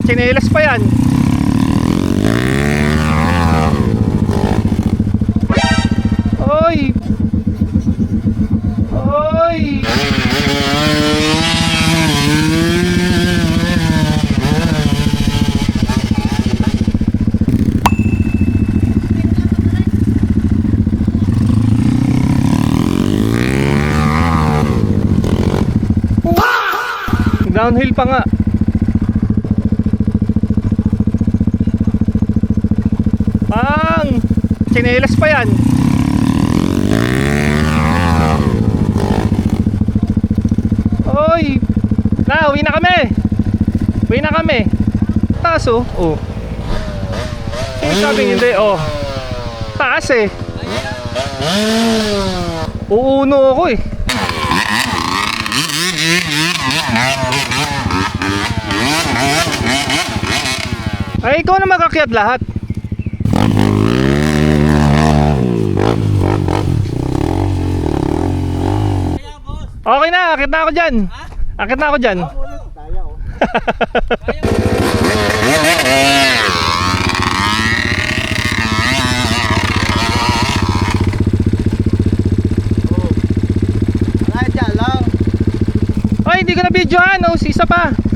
Tsinelas pa yan. Oy! Oy! Downhill pa nga. Pang! Tsinelas pa yan. Oy! Na, uwi na kami. Uwi na kami. Taas oh. Oh. Sabing hindi oh. Taas eh. Uuno ako eh. Ay, ikaw na makakyat lahat. Okay na, akit na ako dyan. Akit na ako dyan. Ay, hindi ko na videohan. Oh, isa pa.